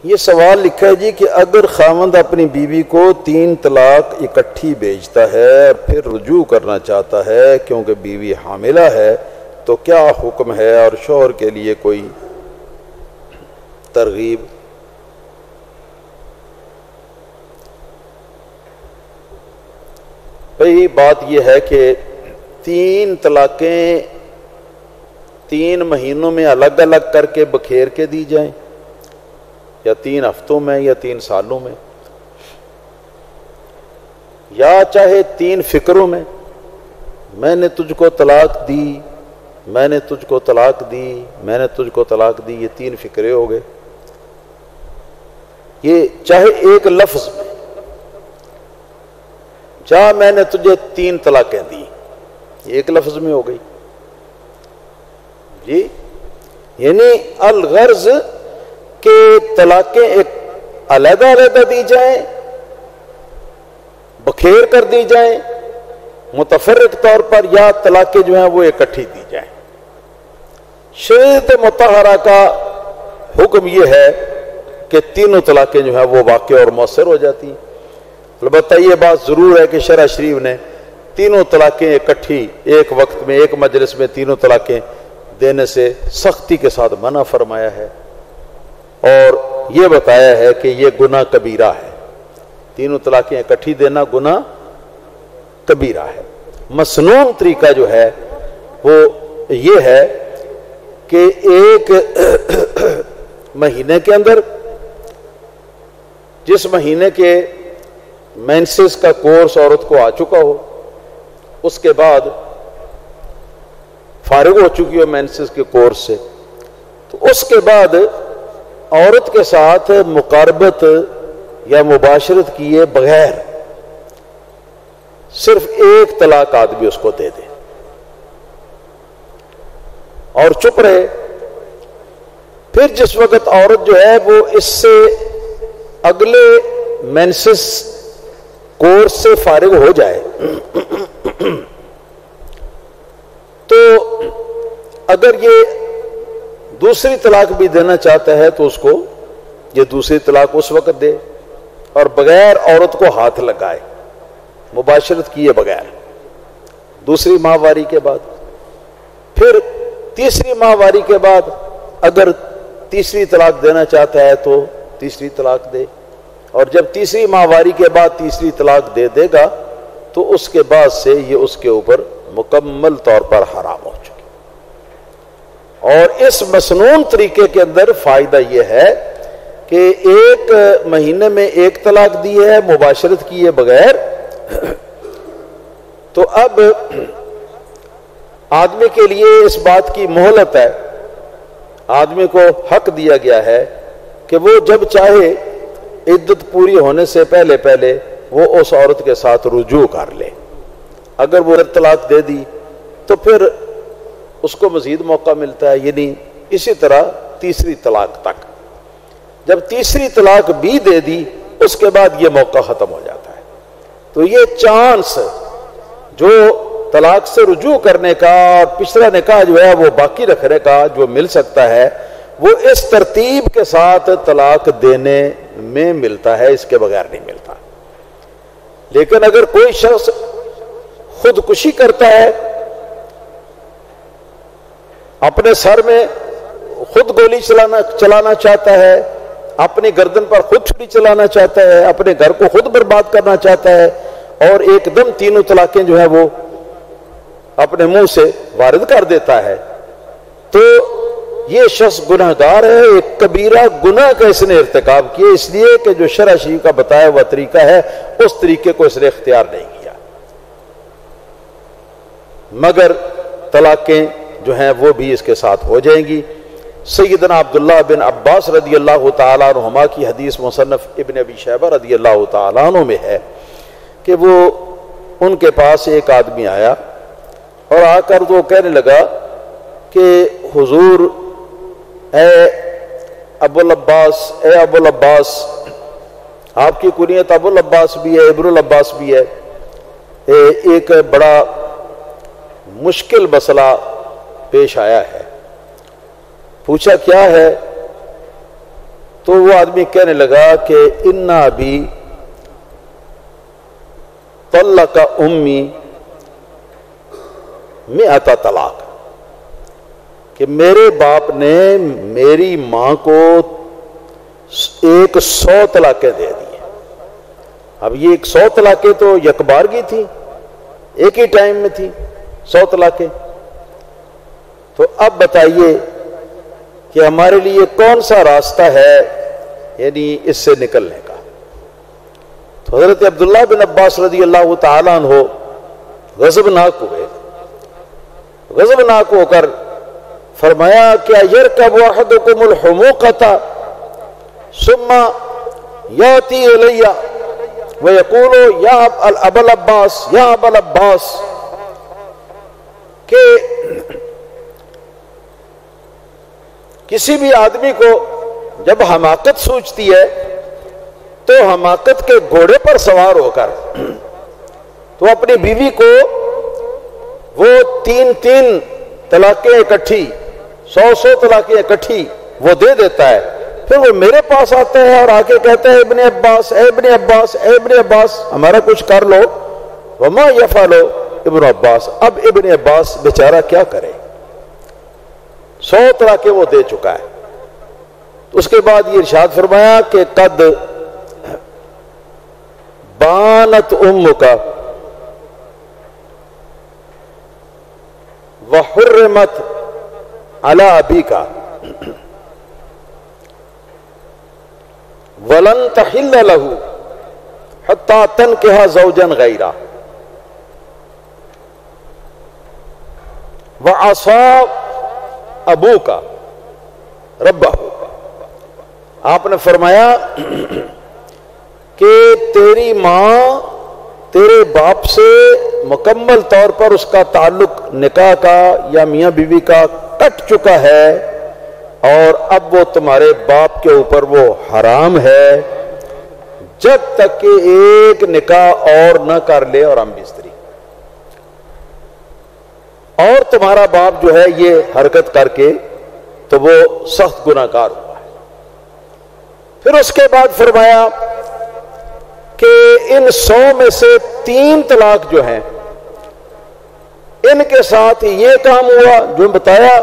یہ سوال لکھا ہے جی کہ اگر خاوند اپنی بیوی کو 3 طلاق اکٹھی بھیجتا ہے اور پھر رجوع کرنا چاہتا ہے کیونکہ بیوی حاملہ ہے تو کیا حکم ہے اور شوہر کے لیے کوئی ترغیب؟ بھئی بات یہ ہے کہ 3 طلاقیں 3 مہینوں میں الگ الگ کر کے بکھیر کے دی جائیں یا 3 ہفتوں میں یا 3 سالوں میں یا چاہے 3 فکروں میں نے تجھ کو طلاق دی، میں نے تجھ کو طلاق دی، میں نے تجھ کو طلاق دی، یہ 3 فکرے ہو گئے. یہ چاہے ایک لفظ میں جا میں نے تجھے 3 طلاقیں دی، یہ ایک لفظ میں ہو گئی جی. یعنی الغرض کہ طلاقیں ایک علیحدہ علیحدہ دی جائیں، بکھیر کر دی جائیں متفرق طور پر، یا طلاقیں جو ہیں وہ اکٹھی دی جائیں. شریعت مطہرہ کا حکم یہ ہے کہ تینوں طلاقیں جو ہیں وہ واقع اور مؤثر ہو جاتی ہیں. البتہ یہ بات ضرور ہے کہ شرع شریف نے تینوں طلاقیں اکٹھی ایک وقت میں ایک مجلس میں تینوں طلاقیں دینے سے سختی کے ساتھ منع فرمایا ہے اور یہ بتایا ہے کہ یہ گناہ کبیرہ ہے. تینوں طلاقیں اکٹھی دینا گناہ کبیرہ ہے. مسنون طریقہ جو ہے وہ یہ ہے کہ ایک مہینے کے اندر، جس مہینے کے مینسز کا کورس عورت کو آ چکا ہو، اس کے بعد فارغ ہو چکی ہو مینسز کے کورس سے، تو اس کے بعد عورت کے ساتھ مقاربت یا مباشرت کیے بغیر صرف ایک طلاق آدمی اس کو دے دے اور چپ رہے. پھر جس وقت عورت جو ہے وہ اس سے اگلے مینسس کورس سے فارغ ہو جائے تو اگر یہ دوسری طلاق بھی دینا چاہتا ہے تو اس کو یہ دوسری طلاق اس وقت دے اور بغیر عورت کو ہاتھ لگائے، مباشرت کیے بغیر، دوسری ماہواری کے بعد. پھر تیسری ماہواری کے بعد اگر تیسری طلاق دینا چاہتا ہے تو تیسری طلاق دے، اور جب تیسری ماہواری کے بعد تیسری طلاق دے دے گا تو اس کے بعد سے یہ اس کے اوپر مکمل طور پر حرام ہو چکی. اور اس مسنون طریقے کے اندر فائدہ یہ ہے کہ ایک مہینے میں ایک طلاق دی ہے مباشرت کیے بغیر، تو اب آدمی کے لیے اس بات کی مہلت ہے، آدمی کو حق دیا گیا ہے کہ وہ جب چاہے عدت پوری ہونے سے پہلے پہلے وہ اس عورت کے ساتھ رجوع کر لے. اگر وہ طلاق دے دی تو پھر اس کو مزید موقع ملتا ہے، یعنی اسی طرح تیسری طلاق تک. جب تیسری طلاق بھی دے دی اس کے بعد یہ موقع ختم ہو جاتا ہے. تو یہ چانس جو طلاق سے رجوع کرنے کا اور پچھلا نکاح جو ہے وہ باقی رکھنے کا جو مل سکتا ہے وہ اس ترتیب کے ساتھ طلاق دینے میں ملتا ہے، اس کے بغیر نہیں ملتا. لیکن اگر کوئی شخص خودکشی کرتا ہے، اپنے سر میں خود گولی چلانا چاہتا ہے، اپنی گردن پر خود چھری چلانا چاہتا ہے، اپنے گھر کو خود برباد کرنا چاہتا ہے اور ایک دم تینوں طلاقیں جو ہیں وہ اپنے منہ سے وارد کر دیتا ہے، تو یہ شخص گناہگار ہے. ایک کبیرہ گناہ کا اس نے ارتکاب کیا، اس لیے کہ جو شرع شریف کا بتایا ہوا طریقہ ہے اس طریقے کو اس نے اختیار نہیں کیا. مگر طلاقیں جو ہیں وہ بھی اس کے ساتھ ہو جائیں گی. سیدنا عبداللہ بن عباس رضی اللہ تعالیٰ عنہما کی حدیث مصنف ابن ابی شیبہ رضی اللہ تعالیٰ عنہ میں ہے کہ وہ ان کے پاس ایک آدمی آیا اور آ کر وہ کہنے لگا کہ حضور اے ابو العباس، آپ کی کنیت ابو العباس بھی ہے، ابن العباس بھی ہے، ایک بڑا مشکل مسئلہ پیش آیا ہے. پوچھا کیا ہے؟ تو وہ آدمی کہنے لگا کہ انا ابی طلق امی مئۃ طلاق، کہ میرے باپ نے میری ماں کو 100 طلاقیں دے دی۔ اب یہ 100 طلاقیں تو یکبارگی تھی، ایک ہی ٹائم میں تھی 100 طلاقیں۔ تو اب بتائیے کہ ہمارے لیے کون سا راستہ ہے یعنی اس سے نکلنے کا؟ تو حضرت عبداللہ بن عباس رضی اللہ تعالیٰ عنہ غضبناک ہوئے، غضبناک ہو کر فرمایا کیا یرکب احدکم الحموقۃ ثم یاتی الی ویقول یا ابا العباس یا ابا العباس، کہ کسی بھی آدمی کو جب حماقت سوچتی ہے تو حماقت کے گھوڑے پر سوار ہو کر تو اپنی بیوی کو وہ 3 طلاقیں اکٹھی 100 طلاقیں اکٹھی وہ دے دیتا ہے، پھر وہ میرے پاس آتا ہے اور آ کے کہتا ہے ابن عباس اے ابن عباس اے ابن عباس ہمارا کچھ کر لو، وما یفعل ابن عباس، اب ابن عباس بیچارہ کیا کرے، 100 طلاقیں وہ دے چکا ہے۔ اس کے بعد یہ ارشاد فرمایا کہ قد بانت امک وحرمت علی ابیک ولن تحل له حتی تنکح زوجا غیرہ وعصى ابوک ربہ۔ آپ نے فرمایا کہ تیری ماں تیرے باپ سے مکمل طور پر اس کا تعلق نکاح کا یا میاں بیوی کا کٹ چکا ہے، اور اب وہ تمہارے باپ کے اوپر وہ حرام ہے جب تک کہ ایک نکاح اور نہ کر لے اور ہم بستری، اور تمہارا باپ جو ہے یہ حرکت کر کے تو وہ سخت گناہ گار ہوا ہے۔ پھر اس کے بعد فرمایا کہ ان 100 میں سے 3 طلاق جو ہیں ان کے ساتھ یہ کام ہوا جو بتایا،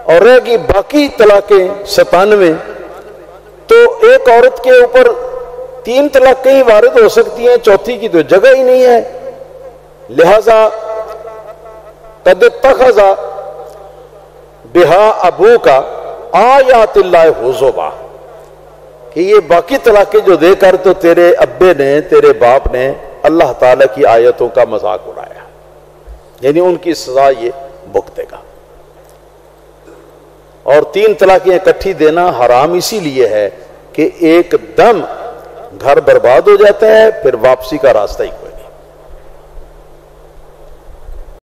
اور رہ گی باقی طلاقیں 97، تو ایک عورت کے اوپر 3 طلاقیں ہی وارد ہو سکتی ہیں، چوتھی کی تو جگہ ہی نہیں ہے، لہذا قد اتخذ بہا ابوک آیات اللہ حضوا، کہ یہ باقی طلاقیں جو دے کر تو تیرے ابے نے تیرے باپ نے اللہ تعالی کی آیتوں کا مذاق اڑایا، یعنی ان کی سزا یہ بھگتے گا۔ اور 3 طلاقیں اکٹھی دینا حرام اسی لیے ہے کہ ایک دم گھر برباد ہو جاتا ہے، پھر واپسی کا راستہ ہی